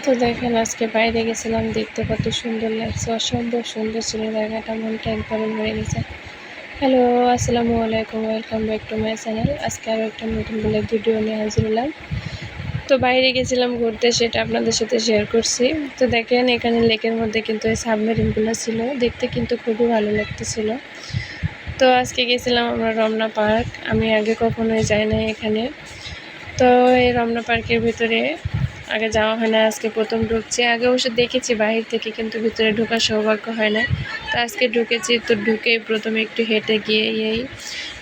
তো দেখেন আজকে বাইরে গেছিলাম, দেখতে কত সুন্দর লাগছে, অসম্ভব সুন্দর ছিল জায়গাটা, মনটা একবারে ভরে গেছে। হ্যালো, আসসালামু আলাইকুম, welcome back to my channel. আজকে আরও একটা নতুন ব্লগ ভিডিও নিয়ে হাজির হলাম। তো বাইরে গেছিলাম ঘুরতে, সেটা আপনাদের সাথে শেয়ার করছি। তো দেখেন এখানে লেকের মধ্যে কিন্তু এই সাবমেরিনগুলো ছিল, দেখতে কিন্তু খুবই ভালো লাগতেছিল। তো আজকে গেছিলাম আমরা রমনা পার্ক, আমি আগে কখনোই যাই না এখানে। তো এই রমনা পার্কের ভিতরে আগে যাওয়া হয় না, আজকে প্রথম ঢুকছি। আগে অবশ্য দেখেছি বাহির থেকে, কিন্তু ভিতরে ঢোকার সৌভাগ্য হয় না। তো আজকে ঢুকেছি, তো ঢুকেই প্রথমে একটু হেঁটে গিয়ে এই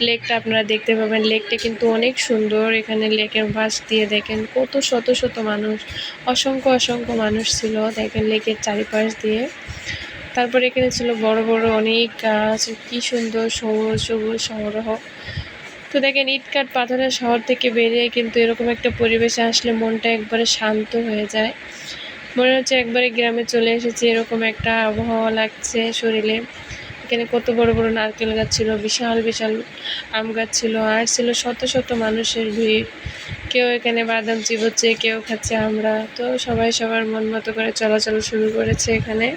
লেকটা আপনারা দেখতে পাবেন। লেকটা কিন্তু অনেক সুন্দর। এখানে লেকের পাশ দিয়ে দেখেন কত শত শত মানুষ, অসংখ্য অসংখ্য মানুষ ছিল দেখেন লেকের চারিপাশ দিয়ে। তারপরে এখানে ছিল বড় বড় অনেক গাছ, কি সুন্দর সবুজ সবুজ সমারোহ। তো দেখেন ইটকাট পাথরের শহর থেকে বেরিয়ে কিন্তু এরকম একটা পরিবেশে আসলে মনটা একবারে শান্ত হয়ে যায়, মনে হচ্ছে একবারে গ্রামে চলে এসেছি, এরকম একটা আবহাওয়া লাগছে শরীরে। এখানে কত বড় বড় নারকেল গাছ ছিল, বিশাল বিশাল আম গাছ ছিল, আর ছিল শত শত মানুষের ভিড়। কেউ এখানে বাদাম চিবোচ্ছে, কেউ খাচ্ছে আমরা। তো সবাই সবার মন মতো করে চলাচল শুরু করেছে এখানে।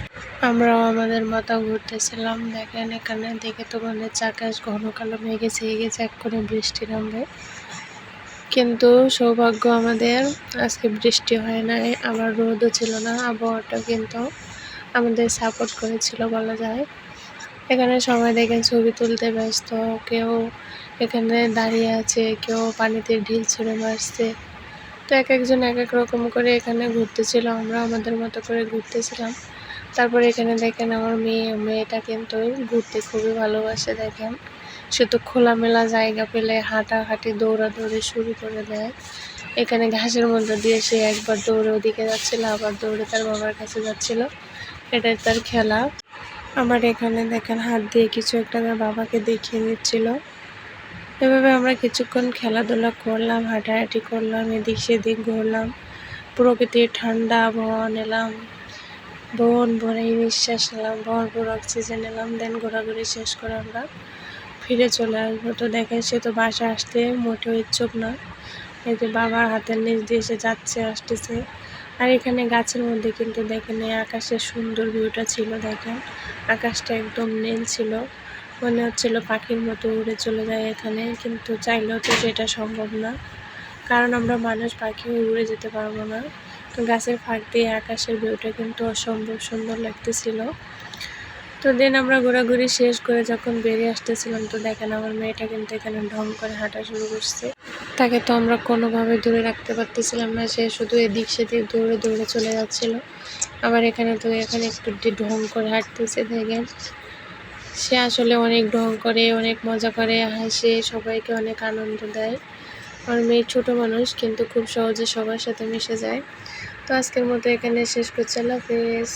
আমরাও আমাদের মতো ঘুরতেছিলাম। দেখেন এখানে দেখে তো মনে হচ্ছে আকাশ ঘন কালো মেঘে ছেয়ে গেছে, এক্ষুনি বৃষ্টি নামবে। কিন্তু সৌভাগ্য আমাদের, আজকে বৃষ্টি হয় নাই, আবার রোদও ছিল না। আবহাওয়াটা কিন্তু আমাদের সাপোর্ট করেছিল বলা যায়। এখানে সবাই দেখেন ছবি তুলতে ব্যস্ত, কেউ এখানে দাঁড়িয়ে আছে, কেউ পানিতে ঢিল ছুঁড়ে মারছে। তো এক একজন এক এক রকম করে এখানে ঘুরতেছিল, আমরা আমাদের মতো করে ঘুরতেছিলাম। তারপরে এখানে দেখেন আমার মেয়েটা কিন্তু ঘুরতে খুবই ভালোবাসে। দেখেন সে তো খোলামেলা জায়গা পেলে হাঁটাহাঁটি দৌড়াদৌড়ি শুরু করে দেয়। এখানে ঘাসের মধ্যে দিয়ে সে একবার দৌড়ে ওদিকে যাচ্ছিল, আবার দৌড়ে তার বাবার কাছে যাচ্ছিল, এটাই তার খেলা। আবার এখানে দেখেন হাত দিয়ে কিছু একটা তার বাবাকে দেখিয়ে নিচ্ছিল। এভাবে আমরা কিছুক্ষণ খেলাধুলা করলাম, হাঁটাহাঁটি করলাম, এদিক সেদিক ঘুরলাম, প্রকৃতির ঠান্ডা আবহাওয়া নিলাম, বন ভরে নিঃশ্বাস নিলাম, ভরপুর অক্সিজেন নিলাম। দেন ঘোরাঘুরি শেষ করে আমরা ফিরে চলে আসবো। তো দেখেন সে তো বাসা আসতে মোটেও ইচ্ছুক না, এই যে বাবার হাতের নিচ দিয়ে সে যাচ্ছে আসতেছে। আর এখানে গাছের মধ্যে কিন্তু দেখেন এই আকাশের সুন্দর ভিউটা ছিল। দেখেন আকাশটা একদম নীল ছিল, মনে হচ্ছিল পাখির মতো উড়ে চলে যায় এখানে, কিন্তু চাইলেও তো সেটা সম্ভব না, কারণ আমরা মানুষ পাখি উড়ে যেতে পারবো না। তো গাছের ফাঁক দিয়ে আকাশের ভিউটা কিন্তু অসম্ভব সুন্দর লাগতেছিল। তো দেন আমরা ঘোরাঘুরি শেষ করে যখন বেরিয়ে আসতেছিলাম, তো দেখেন আমার মেয়েটা কিন্তু এখানে ঢং করে হাঁটা শুরু করছে। তাকে তো আমরা কোনোভাবে দূরে রাখতে পারতেছিলাম না, সে শুধু এদিক সেদিক দৌড়ে দৌড়ে চলে যাচ্ছিল। আবার এখানে একটু ঢং করে হাঁটতেছে। দেখেন সে আসলে অনেক ঢং করে, অনেক মজা করে, হাসে, সবাইকে অনেক আনন্দ দেয়। আমার মেয়ে ছোটো মানুষ, কিন্তু খুব সহজে সবার সাথে মিশে যায়। তো আজকের মতো এখানে শেষ করছি, আল্লাহ হাফেজ।